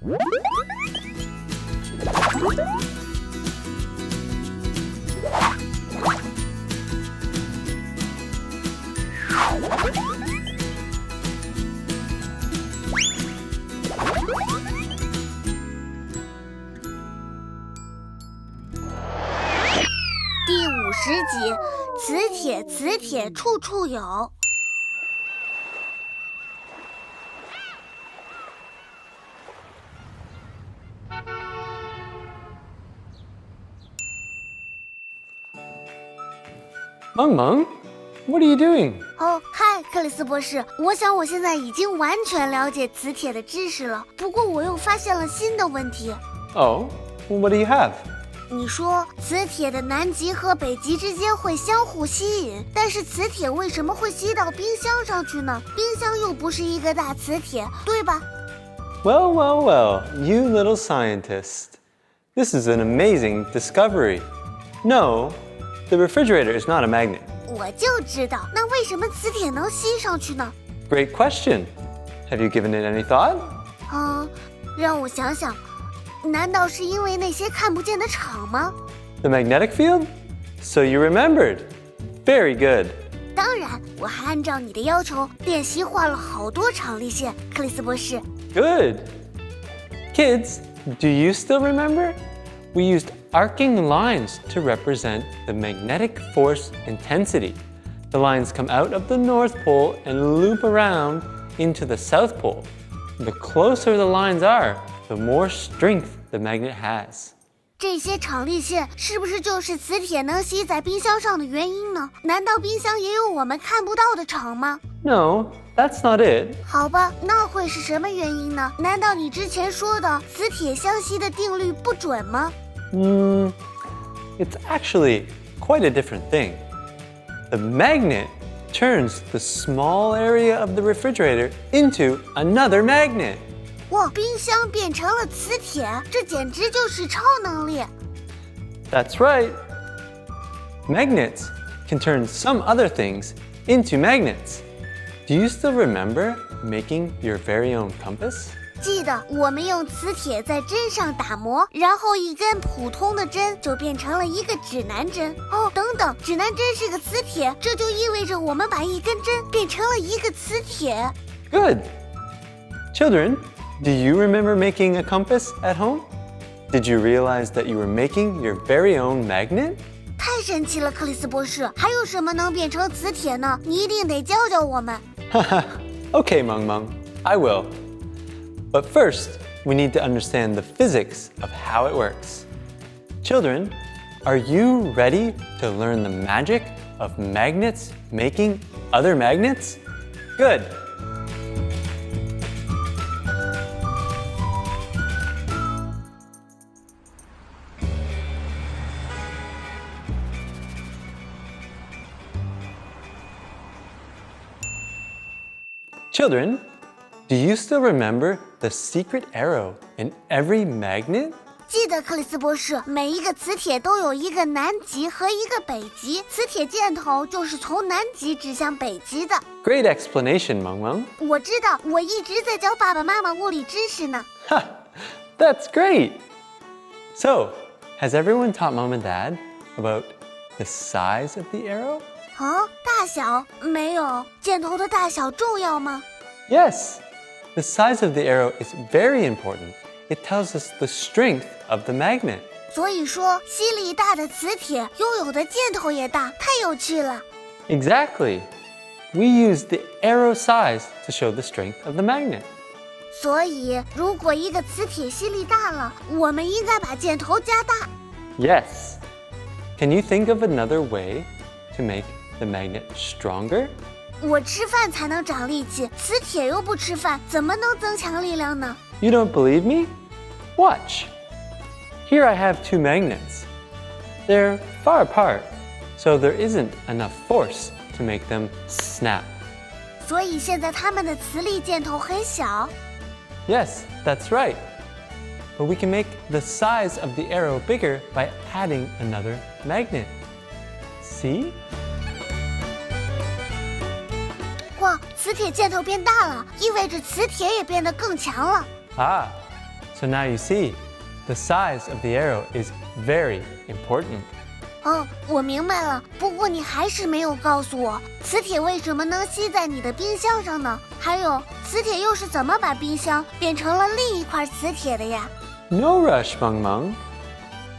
第50集，磁铁，磁铁处处有。萌萌 ，What are you doing? 哦，嗨，克里斯博士，我想我现在已经完全了解磁铁的知识了，不过我又发现了新的问题。Oh, well, what do you have? 你说磁铁的南极和北极之间会相互吸引，但是磁铁为什么会吸到冰箱上去呢？冰箱又不是一个大磁铁，对吧？ Well, well, well, you little scientist. This is an amazing discovery. No, the refrigerator is not a magnet. 我就知道，那为什么磁铁能吸上去呢？ Great question. Have you given it any thought? 让我想想，难道是因为那些看不见的场吗？ The magnetic field? So you remembered. Very good. 当然，我还按照你的要求练习画了好多场力线，克里斯博士。Good. Kids, do you still remember? We used arcing lines to represent the magnetic force intensity. The lines come out of the North Pole and loop around into the South Pole. The closer the lines are, the more strength the magnet has. 这些场力线是不是就是磁铁能吸在冰箱上的原因呢？难道冰箱也有我们看不到的场吗？ No, that's not it. 好吧，那会是什么原因呢？难道你之前说的磁铁相吸的定律不准吗？ It's actually quite a different thing. The magnet turns the small area of the refrigerator into another magnet. 哇，冰箱变成了磁铁，这简直就是超能力。 That's right. Magnets can turn some other things into magnets. Do you still remember making your very own compass? 记得我们用磁铁在针上打磨，然后一根普通的针就变成了一个指南针。哦，等等，指南针是个磁铁，这就意味着我们把一根针变成了一个磁铁。 Good. Children, do you remember making a compass at home? Did you realize that you were making your very own magnet? 太神奇了，克里斯博士，还有什么能变成磁铁呢？你一定得教教我们。Haha. Okay, Meng Meng, I will. But first, we need to understand the physics of how it works. Children, are you ready to learn the magic of magnets making other magnets? Good. Children, do you still remember the secret arrow in every magnet? 记得克里斯博士，每一个磁铁都有一个南极和一个北极，磁铁箭头就是从南极指向北极的。 Great explanation, Meng Meng. 我知道，我一直在教爸爸妈妈物理知识呢。 Ha! That's great! So, has everyone taught Mom and Dad about the size of the arrow? 大小没有，箭头的大小重要吗？ Yes! The size of the arrow is very important. It tells us the strength of the magnet. 所以说，吸力大的磁铁拥有的箭头也大，太有趣了。 Exactly. We use the arrow size to show the strength of the magnet. 所以，如果一个磁铁吸力大了，我们应该把箭头加大。 Yes. Can you think of another way to make the magnet stronger? 我吃饭才能长力气，磁铁又不吃饭，怎么能增强力量呢？ You don't believe me? Watch. Here I have two magnets. They're far apart, so there isn't enough force to make them snap. 所以现在它们的磁力箭头很小。 Yes, that's right. But we can make the size of the arrow bigger by adding another magnet. See? 哇，磁铁箭头变大了，意味着磁铁也变得更强了。 Ah, So now you see, the size of the arrow is very important. 我明白了。不过你还是没有告诉我，磁铁为什么能吸在你的冰箱上呢？还有，磁铁又是怎么把冰箱变成了另一块磁铁的呀？ No rush, Meng Meng.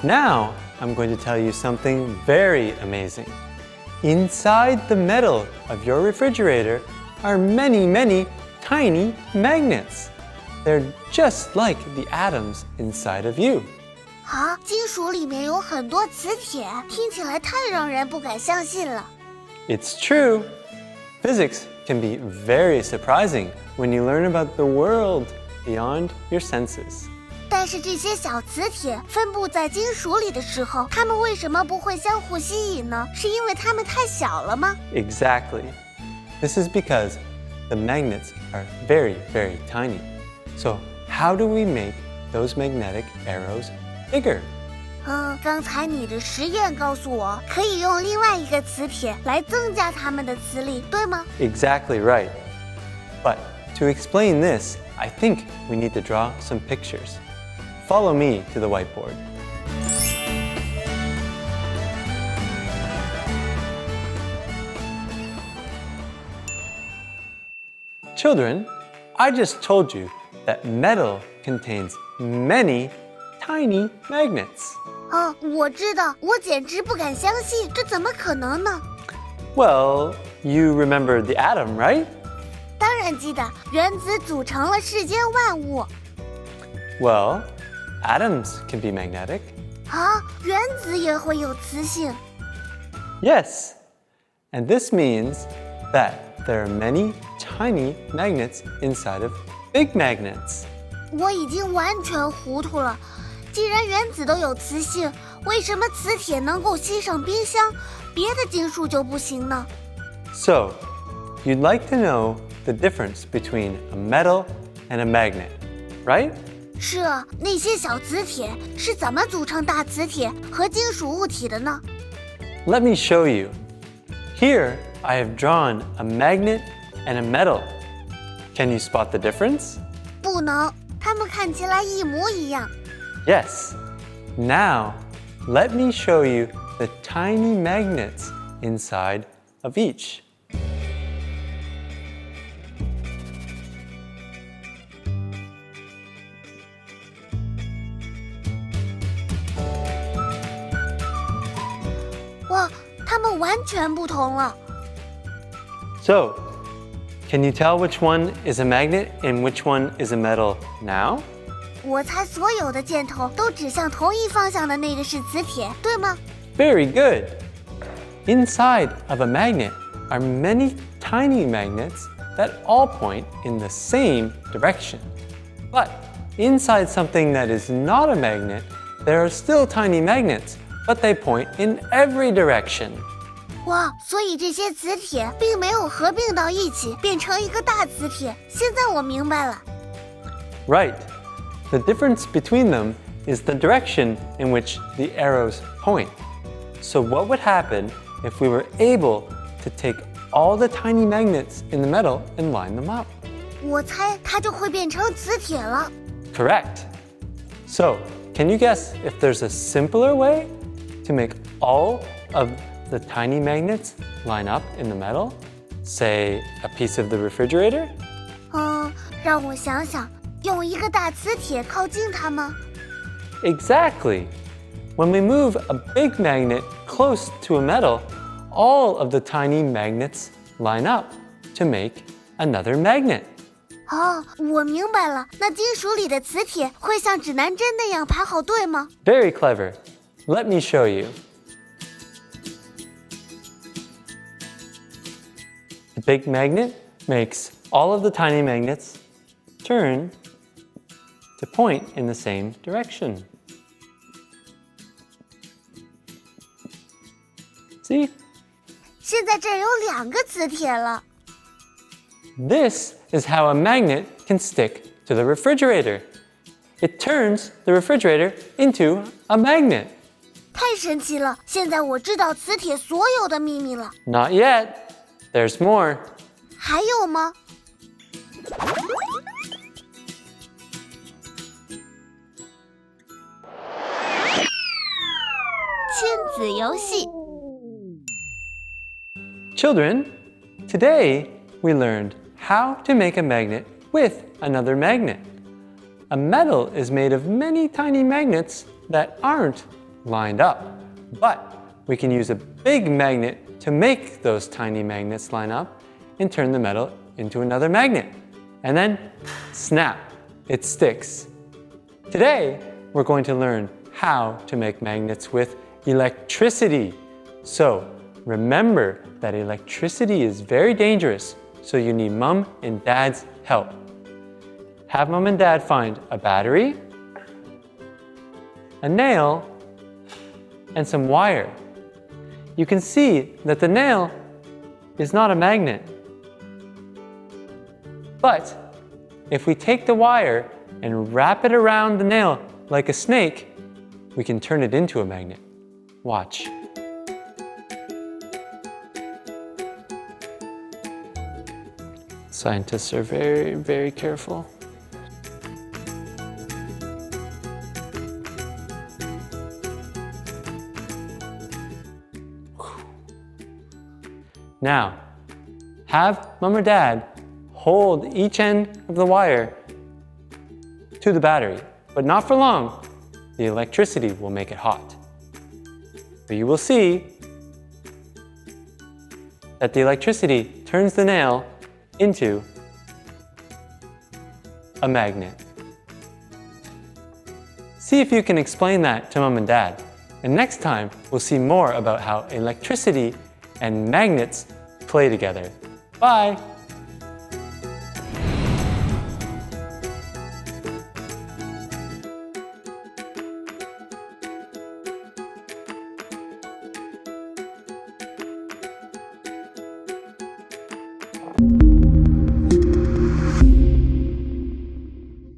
Now I'm going to tell you something very amazing. Inside the metal of your refrigerator are many, many tiny magnets. They're just like the atoms inside of you. 啊，金属里面有很多磁铁，听起来太让人不敢相信了。 It's true. Physics can be very surprising when you learn about the world beyond your senses. 但是这些小磁铁分布在金属里的时候，它们为什么不会相互吸引呢？是因为它们太小了吗？ Exactly. This is because the magnets are very, very tiny. So how do we make those magnetic arrows bigger? 刚才你的实验告诉我，可以用另外一个磁铁来增加它们的磁力，对吗？ Exactly right. But to explain this, I think we need to draw some pictures. Follow me to the whiteboard. Children, I just told you that metal contains many tiny magnets. 我知道，我简直不敢相信，这怎么可能呢？ Well, you remember the atom, right? 当然记得，原子组成了世间万物。 Well, atoms can be magnetic. 原子也会有磁性。 Yes, and this means that there are many tiny magnets inside of big magnets. 我已经完全糊涂了。既然原子都有磁性，为什么磁铁能够吸上冰箱，别的金属就不行呢？ So, you'd like to know the difference between a metal and a magnet, right? 是啊，那些小磁铁是怎么组成大磁铁和金属物体的呢？ Let me show you. Here, I have drawn a magnet and a metal. Can you spot the difference? 不能，它们看起来一模一样。 Yes. Now, let me show you the tiny magnets inside of each.哇，它们完全不同了。 So, can you tell which one is a magnet and which one is a metal now? 我猜所有的箭头都指向同一方向的那个是磁铁，对吗？ Very good. Inside of a magnet are many tiny magnets that all point in the same direction. But inside something that is not a magnet, there are still tiny magnets, but they point in every direction. 哇，所以这些磁铁并没有合并到一起，变成一个大磁铁。现在我明白了。 Right. The difference between them is the direction in which the arrows point. So what would happen if we were able to take all the tiny magnets in the metal and line them up? 我猜它就会变成磁铁了。 Correct. So, can you guess if there's a simpler way to make all of the tiny magnets line up in the metal? Say, a piece of the refrigerator? 让我想想，用一个大磁铁靠近它吗？ Exactly. When we move a big magnet close to a metal, all of the tiny magnets line up to make another magnet. 我明白了。那金属里的磁铁会像指南针那样排好队吗？ Very clever. Let me show you. The big magnet makes all of the tiny magnets turn to point in the same direction. See? 现在这儿有2个磁铁了。 This is how a magnet can stick to the refrigerator. It turns the refrigerator into a magnet. 太神奇了！现在我知道磁铁所有的秘密了。 Not yet. There's more. 还有吗？子游戏。Children, today we learned how to make a magnet with another magnet. A metal is made of many tiny magnets that aren't lined up, but we can use a big magnet to make those tiny magnets line up and turn the metal into another magnet. And then, snap, it sticks. Today, we're going to learn how to make magnets with electricity. So, remember that electricity is very dangerous, so you need Mom and Dad's help. Have Mom and Dad find a battery, a nail, and some wire. You can see that the nail is not a magnet. But if we take the wire and wrap it around the nail like a snake, we can turn it into a magnet. Watch. Scientists are very, very careful. Now, have Mom or Dad hold each end of the wire to the battery, but not for long. The electricity will make it hot. But you will see that the electricity turns the nail into a magnet. See if you can explain that to Mom and Dad. And next time, we'll see more about how electricity and magnets play together. Bye!